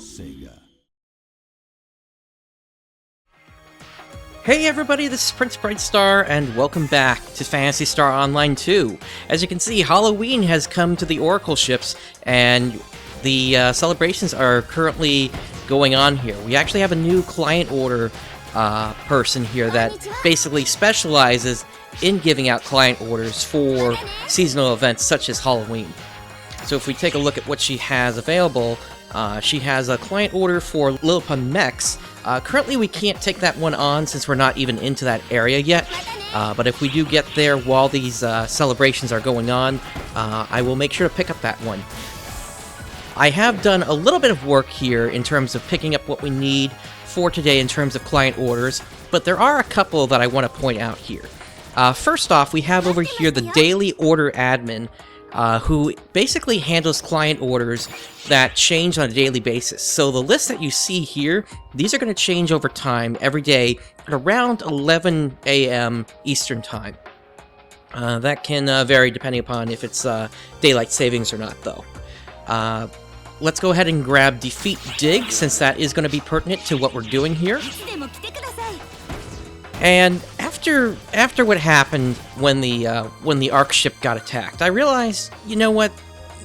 SEGA. Hey everybody, this is Prince Brightstar, and welcome back to Phantasy Star Online 2. As you can see, Halloween has come to the Oracle ships, and the celebrations are currently going on here. We actually have a new client order person here that basically specializes in giving out client orders for seasonal events such as Halloween. So if we take a look at what she has available, she has a client order for Lilliput Mechs. Currently we can't take that one on since we're not even into that area yet, but if we do get there while these celebrations are going on, I will make sure to pick up that one. I have done a little bit of work here in terms of picking up what we need for today in terms of client orders, but there are a couple that I want to point out here. First off, we have over here the daily order admin, who basically handles client orders that change on a daily basis. So the list that you see here, these are going to change over time every day at around 11 a.m. Eastern Time. That can vary depending upon if it's daylight savings or not, though. Let's go ahead and grab Defeat Dig, since that is going to be pertinent to what we're doing here. And after what happened when the Ark ship got attacked, I realized, you know what,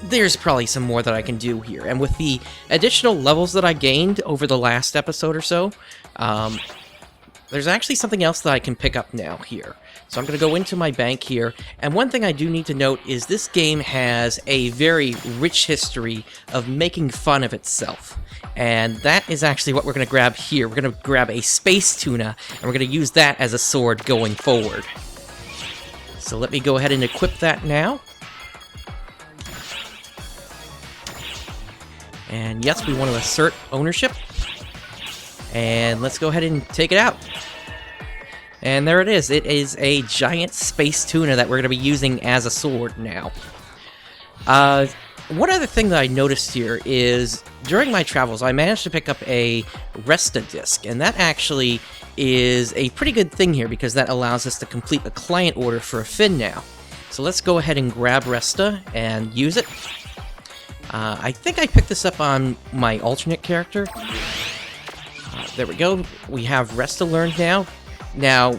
there's probably some more that I can do here. And with the additional levels that I gained over the last episode or so, there's actually something else that I can pick up now here. So I'm going to go into my bank here, and one thing I do need to note is this game has a very rich history of making fun of itself. And that is actually what we're going to grab here. We're going to grab a Space Tuna, and we're going to use that as a sword going forward. So let me go ahead and equip that now. And yes, we want to assert ownership. And let's go ahead and take it out. And there it is. It is a giant Space Tuna that we're going to be using as a sword now. One other thing that I noticed here is, during my travels, I managed to pick up a Resta disc, and that actually is a pretty good thing here, because that allows us to complete a client order for a fin now. So let's go ahead and grab Resta and use it. I think I picked this up on my alternate character. There we go. We have Resta learned now. Now,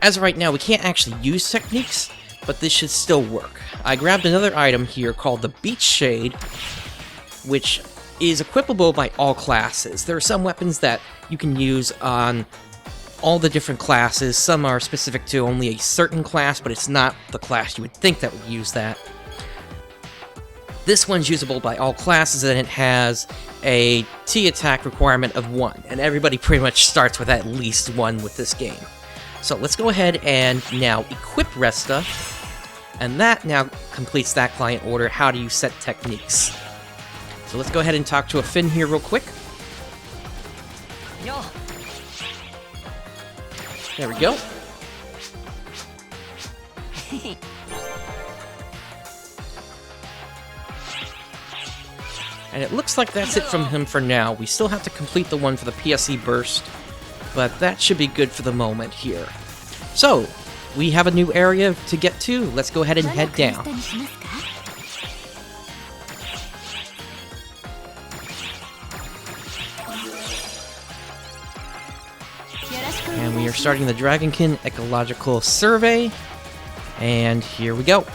as of right now, we can't actually use techniques, but this should still work. I grabbed another item here called the Beach Shade, which is equipable by all classes. There are some weapons that you can use on all the different classes. Some are specific to only a certain class, but it's not the class you would think that would use that. This one's usable by all classes, and it has a T attack requirement of 1, and everybody pretty much starts with at least 1 with this game. So let's go ahead and now equip Resta, and that now completes that client order, how do you set techniques. So let's go ahead and talk to a Finn here real quick. There we go. And it looks like that's it from him for now. We still have to complete the one for the PSE burst, but that should be good for the moment here. So, we have a new area to get to. Let's go ahead and head down. And we are starting the Dragonkin Ecological Survey, and here we go.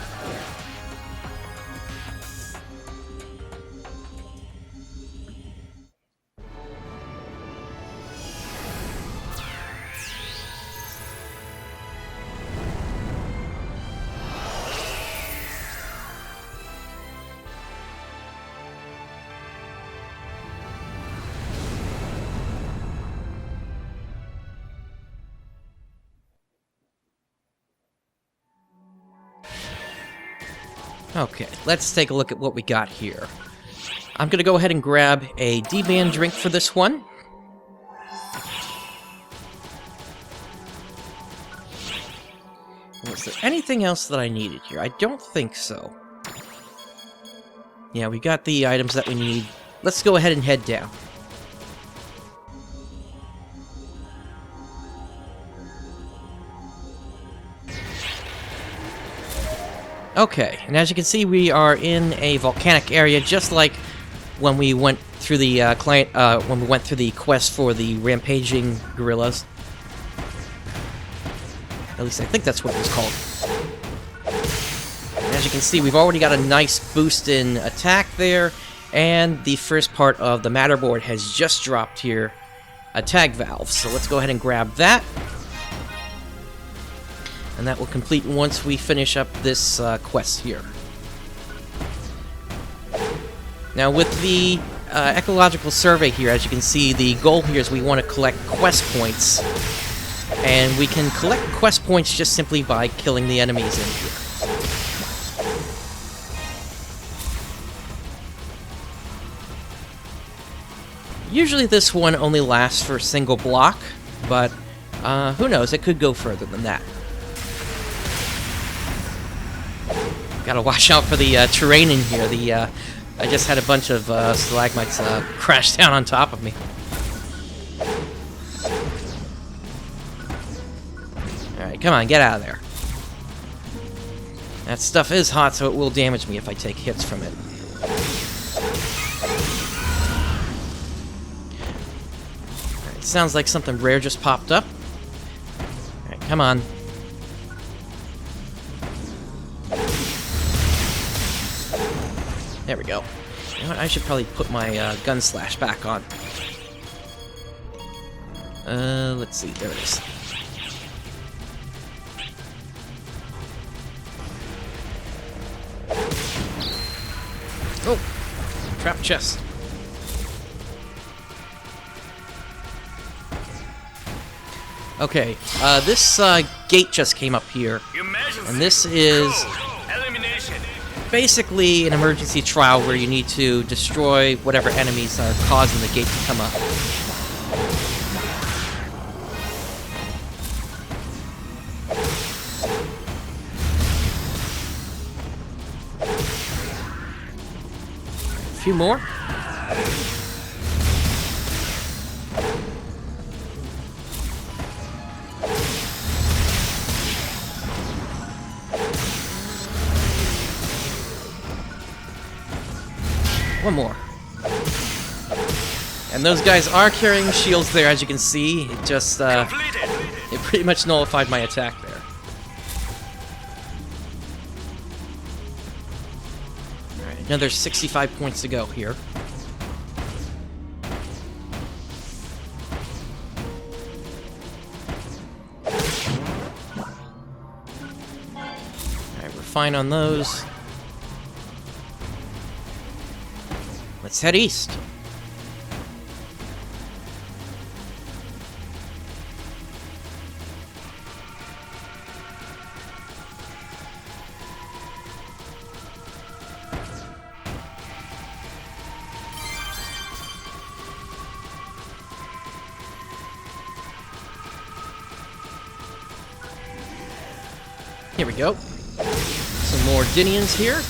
Okay, let's take a look at what we got here. I'm going to go ahead and grab a D-Band drink for this one. Was there anything else that I needed here? I don't think so. Yeah, we got the items that we need. Let's go ahead and head down. Okay, and as you can see, we are in a volcanic area, just like when we went through the when we went through the quest for the rampaging gorillas. At least I think that's what it was called. And as you can see, we've already got a nice boost in attack there, and the first part of the Matterboard has just dropped here, a tag valve. So let's go ahead and grab that. And that will complete once we finish up this quest here. Now with the ecological survey here, as you can see, the goal here is we want to collect quest points. And we can collect quest points just simply by killing the enemies in here. Usually this one only lasts for a single block, but who knows, it could go further than that. Gotta watch out for the terrain in here. I just had a bunch of stalagmites crash down on top of me. Alright, come on, get out of there. That stuff is hot, so it will damage me if I take hits from it. Alright, sounds like something rare just popped up. Alright, come on. There we go. You know what? I should probably put my gun slash back on. Let's see. There it is. Oh! Trap chest. Okay, this gate just came up here, and this is basically an emergency trial where you need to destroy whatever enemies are causing the gate to come up. A few more. One more. And those guys are carrying shields there, as you can see. It just, it pretty much nullified my attack there. Alright, another 65 points to go here. Alright, we're fine on those. Let's head east. Here we go. Some more Dinians here.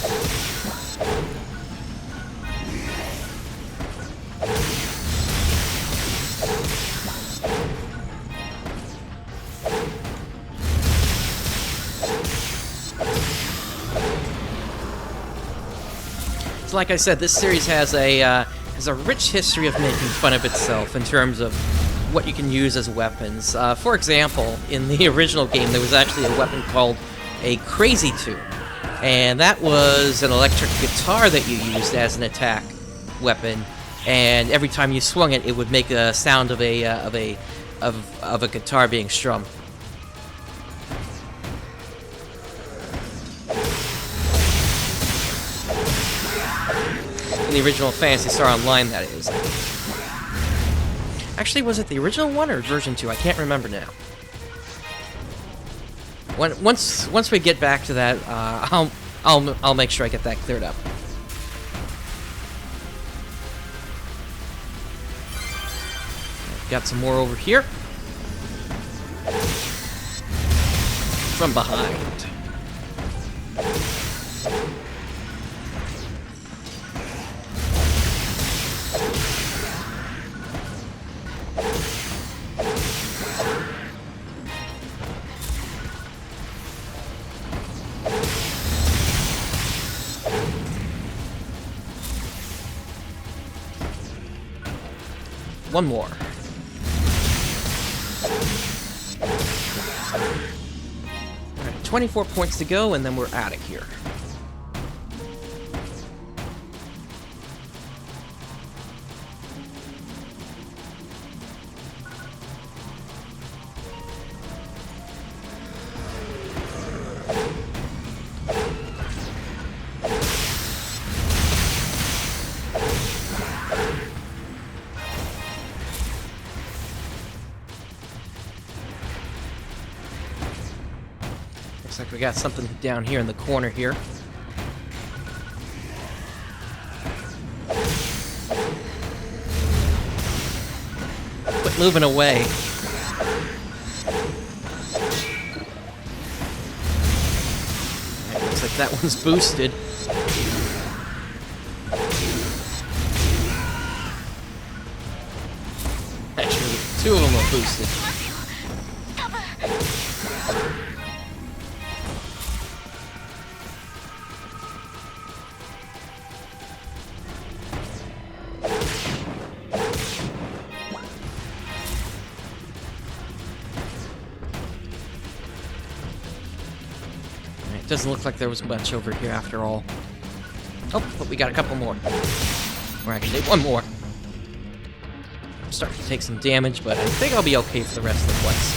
Like I said, this series has a rich history of making fun of itself in terms of what you can use as weapons. For example, in the original game, there was actually a weapon called a Crazy Tune, and that was an electric guitar that you used as an attack weapon. And every time you swung it, it would make a sound of a guitar being strummed. The original Phantasy Star Online, that is. Actually, was it the original one or version 2? I can't remember now. Once we get back to that, I'll make sure I get that cleared up. Got some more over here. From behind. one more. Alright, 24 points to go, and then we're out of here. Looks like we got something down here in the corner here. Quit moving away. Right, looks like that one's boosted. Actually, two of them are boosted. Doesn't look like there was much over here after all. Oh, but we got a couple more. Or actually, one more. I'm starting to take some damage, but I think I'll be okay for the rest of the quest.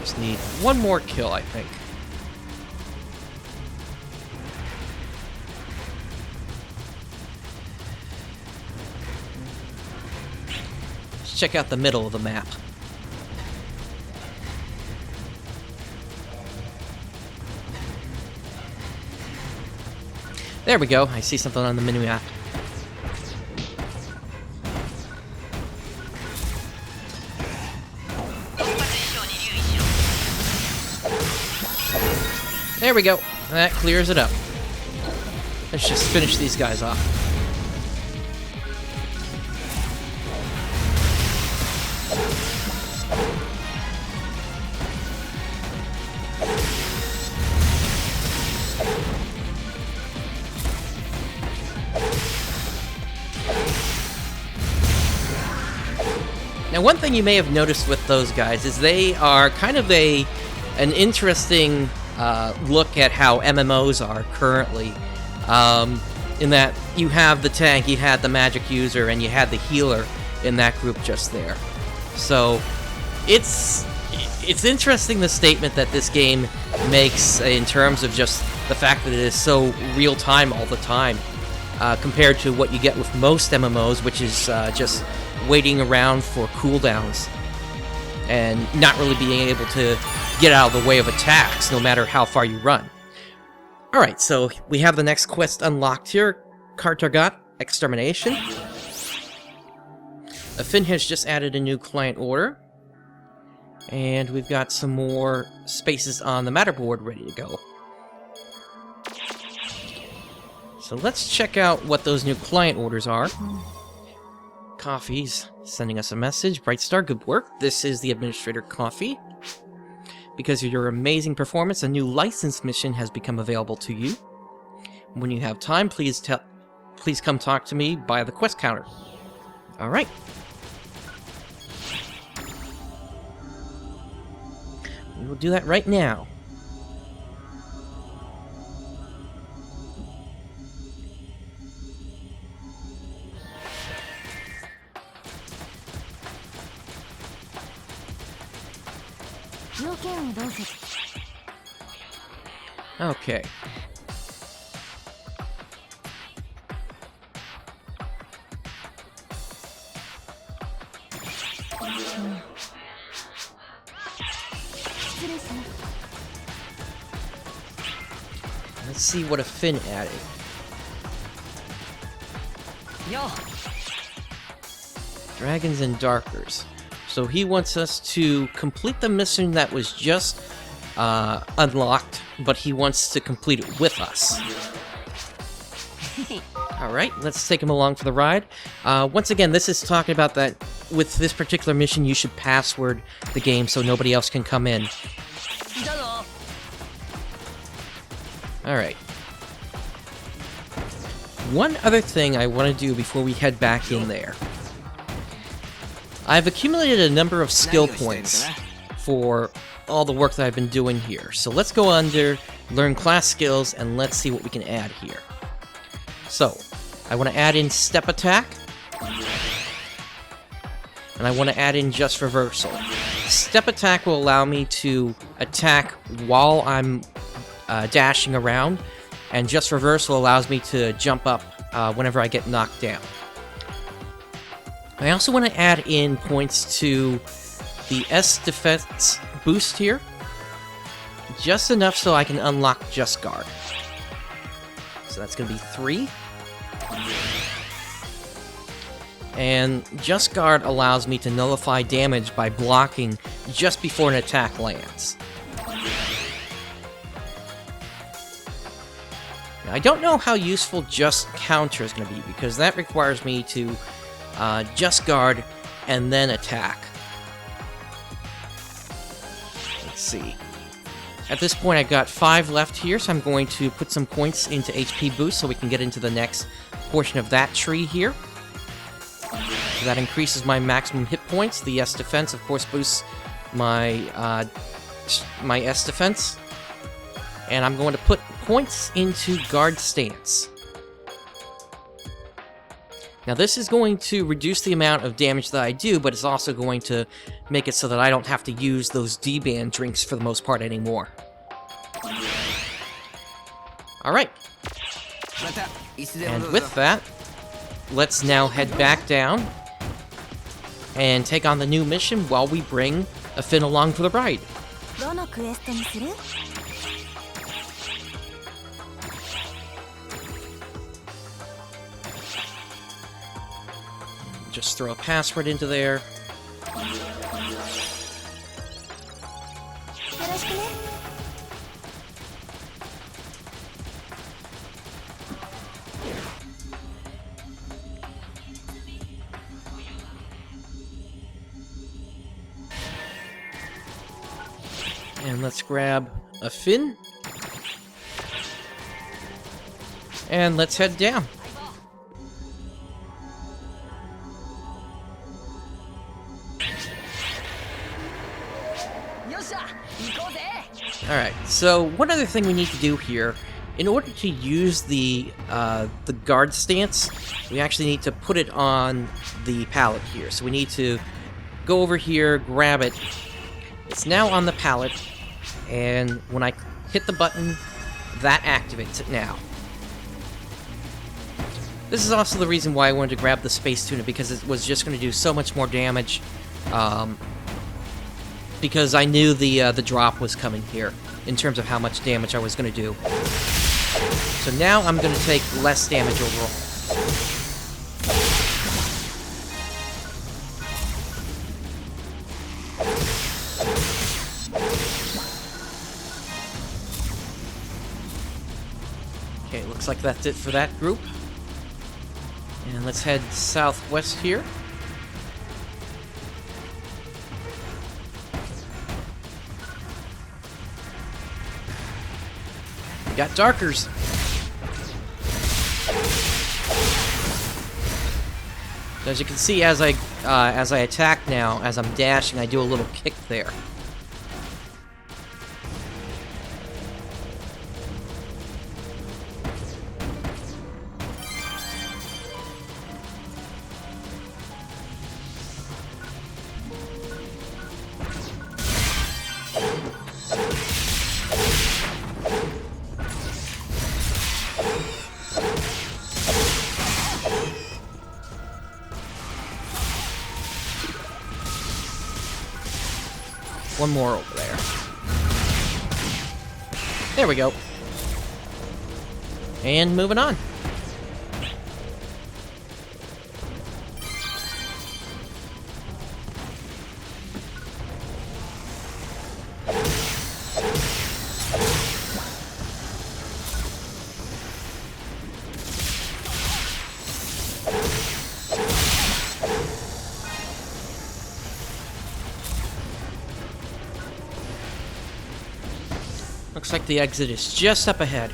Just need one more kill, I think. Let's check out the middle of the map. There we go. I see something on the mini-map. There we go. That clears it up. Let's just finish these guys off. Now, one thing you may have noticed with those guys is they are kind of an interesting look at how MMOs are currently. In that you have the tank, you had the magic user, and you had the healer in that group just there. So it's interesting the statement that this game makes in terms of just the fact that it is so real time all the time, compared to what you get with most MMOs, which is just waiting around for cooldowns and not really being able to get out of the way of attacks no matter how far you run. Alright, so we have the next quest unlocked here, Kartargat Extermination. Finn has just added a new client order, and we've got some more spaces on the matterboard ready to go. So let's check out what those new client orders are. Coffee's sending us a message. Brightstar, good work. This is the Administrator Coffee. Because of your amazing performance, a new license mission has become available to you. When you have time, please come talk to me by the quest counter. Alright. We will do that right now. Okay. Let's see what a Finn added. Dragons and Darkers. So he wants us to complete the mission that was just unlocked, but he wants to complete it with us. Alright, let's take him along for the ride. Once again, this is talking about that with this particular mission, you should password the game so nobody else can come in. Alright. One other thing I want to do before we head back in there I've accumulated a number of skill points for all the work that I've been doing here. So let's go under, learn class skills, and let's see what we can add here. So, I want to add in step attack, and I want to add in just reversal. Step attack will allow me to attack while I'm dashing around, and just reversal allows me to jump up whenever I get knocked down. I also want to add in points to the S defense boost here, just enough so I can unlock Just Guard. So that's going to be 3. And Just Guard allows me to nullify damage by blocking just before an attack lands. Now, I don't know how useful Just Counter is going to be, because that requires me to Just Guard and then attack. Let's see. At this point, I got 5 left here, so I'm going to put some points into HP boost so we can get into the next portion of that tree here. So that increases my maximum hit points. The S defense, of course, boosts my my S defense. And I'm going to put points into guard stance. Now this is going to reduce the amount of damage that I do, but it's also going to make it so that I don't have to use those D-band drinks for the most part anymore. Alright. And with that, let's now head back down and take on the new mission while we bring a Finn along for the ride. Just throw a password into there. And let's grab a Finn. And let's head down. Alright, so one other thing we need to do here, in order to use the guard stance, we actually need to put it on the pallet here. So we need to go over here, grab it. It's now on the pallet, and when I hit the button, that activates it now. This is also the reason why I wanted to grab the Space Tuna, because it was just going to do so much more damage. Because I knew the drop was coming here, in terms of how much damage I was going to do. So now I'm going to take less damage overall. Okay, looks like that's it for that group. And let's head southwest here. We got Darkers. As you can see, as I attack now, as I'm dashing, I do a little kick there. One more over there. There we go. And moving on. Looks like the exit is just up ahead.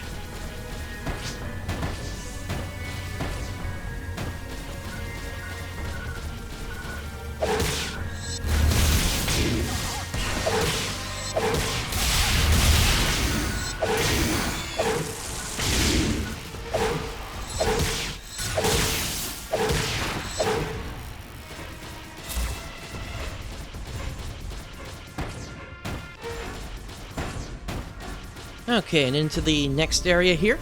Okay, and into the next area here.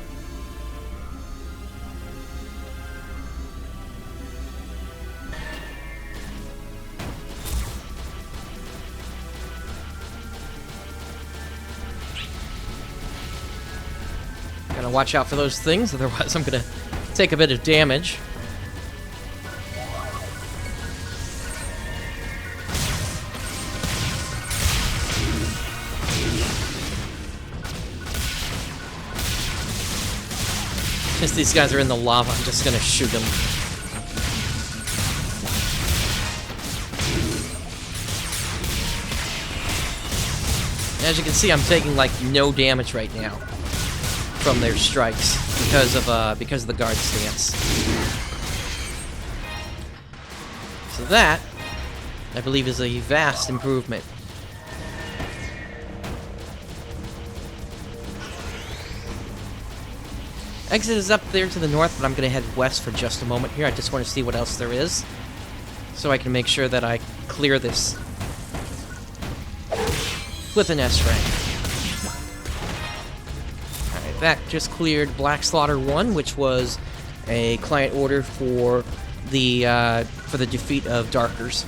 Gotta watch out for those things, otherwise I'm gonna take a bit of damage. Since these guys are in the lava, I'm just gonna shoot them. As you can see, I'm taking like no damage right now from their strikes because of the guard stance. So that, I believe, is a vast improvement. Exit is up there to the north, but I'm going to head west for just a moment here. I just want to see what else there is, so I can make sure that I clear this with an S rank. Alright, that just cleared Black Slaughter 1, which was a client order for the defeat of Darkers.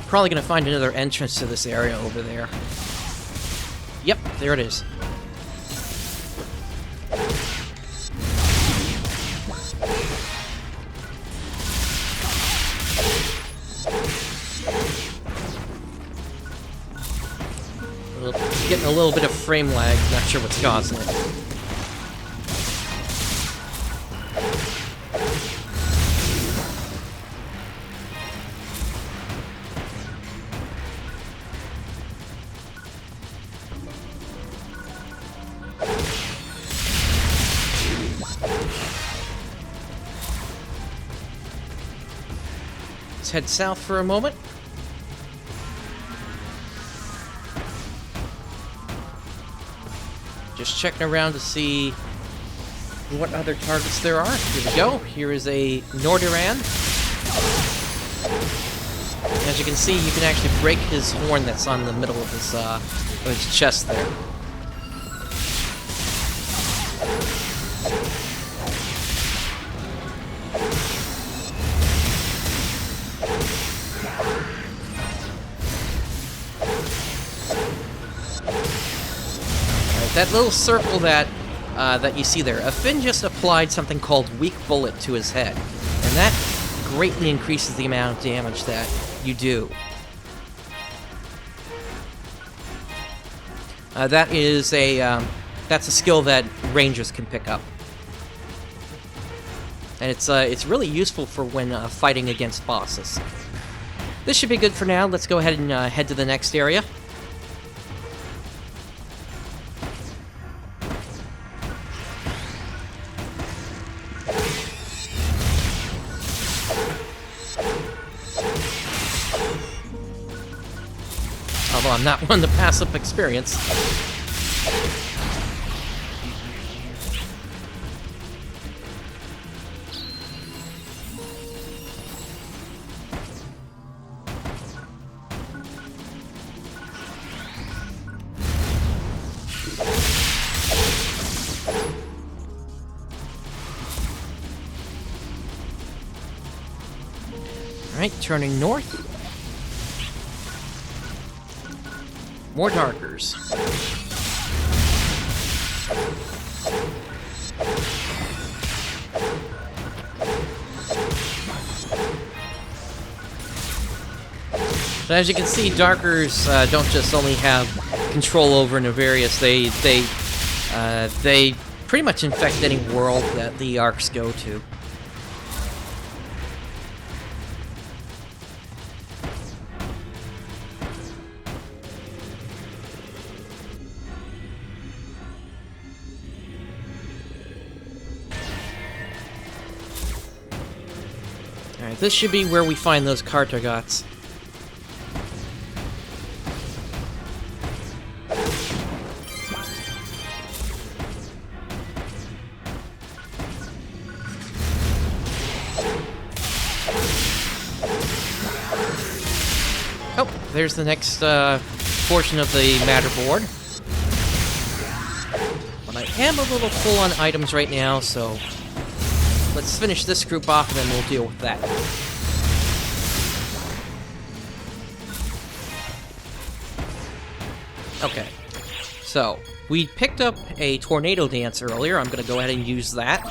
Probably gonna find another entrance to this area over there. Yep, there it is. Getting a little bit of frame lag, not sure what's causing it. Let's head south for a moment. Just checking around to see what other targets there are. Here we go. Here is a Nordiran. As you can see, you can actually break his horn that's on the middle of his chest there. That little circle that you see there, a Finn just applied something called Weak Bullet to his head, and that greatly increases the amount of damage that you do. That's a skill that rangers can pick up, and it's really useful for when fighting against bosses. This should be good for now. Let's go ahead and head to the next area. Although I'm not one to pass up experience. Alright, turning north. More Darkers. So as you can see, Darkers don't just only have control over Nefarious, they pretty much infect any world that the Arcs go to. This should be where we find those Cartagots. Oh, there's the next portion of the matter board. But I am a little full on items right now, so let's finish this group off and then we'll deal with that. Okay, so we picked up a tornado dance earlier. I'm going to go ahead and use that.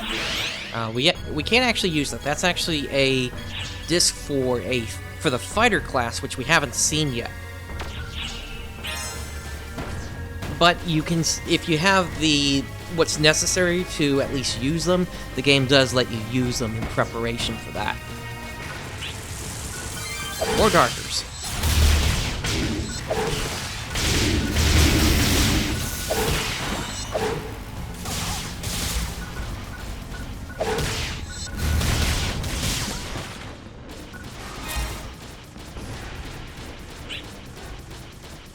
We can't actually use that. That's actually a disc for the fighter class, which we haven't seen yet. But you can, if you have what's necessary to at least use them, the game does let you use them in preparation for that. More Darkers.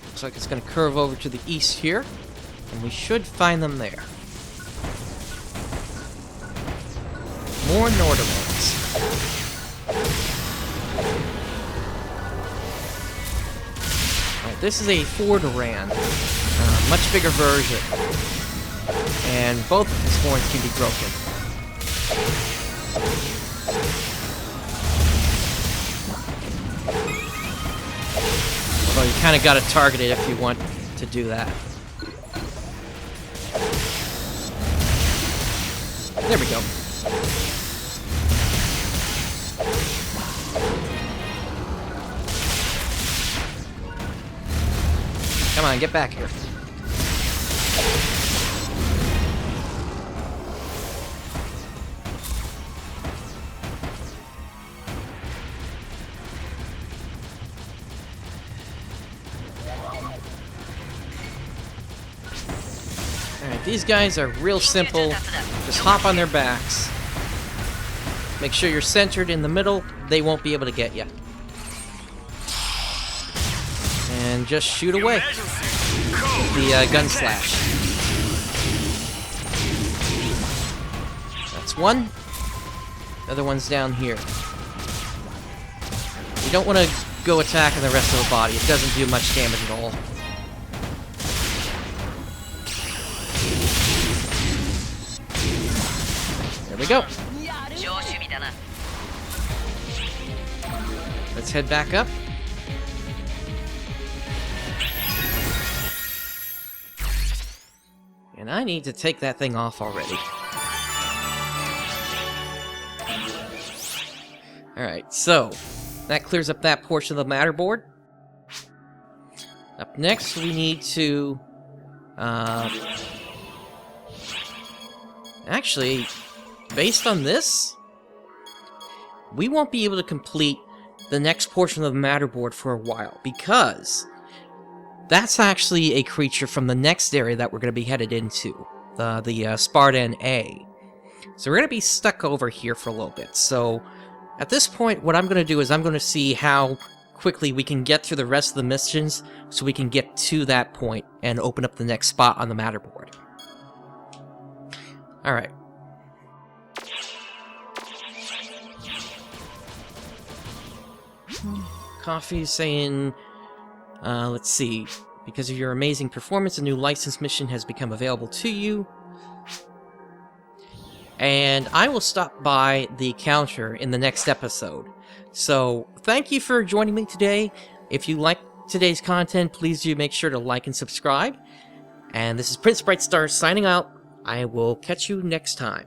Looks like it's going to curve over to the east here, and we should find them there. More Norderlands. Alright, this is a Fordoran, much bigger version, and both of his horns can be broken. Although you kind of got to target it if you want to do that. There we go. Come on, get back here. Alright, these guys are real simple. Just hop on their backs. Make sure you're centered in the middle. They won't be able to get you. And just shoot away with the gun slash. That's one. The other one's down here. You don't want to go attacking the rest of the body. It doesn't do much damage at all. There we go. Let's head back up. And I need to take that thing off already. Alright, so that clears up that portion of the matter board. Up next, we need to... actually, based on this, we won't be able to complete the next portion of the matter board for a while, because that's actually a creature from the next area that we're going to be headed into, the Spartan A. So we're going to be stuck over here for a little bit. So at this point, what I'm going to do is I'm going to see how quickly we can get through the rest of the missions so we can get to that point and open up the next spot on the matter board. Alright. Coffee saying, let's see, because of your amazing performance, a new license mission has become available to you. And I will stop by the counter in the next episode. So, thank you for joining me today. If you like today's content, please do make sure to like and subscribe. And this is Prince Brightstar signing out. I will catch you next time.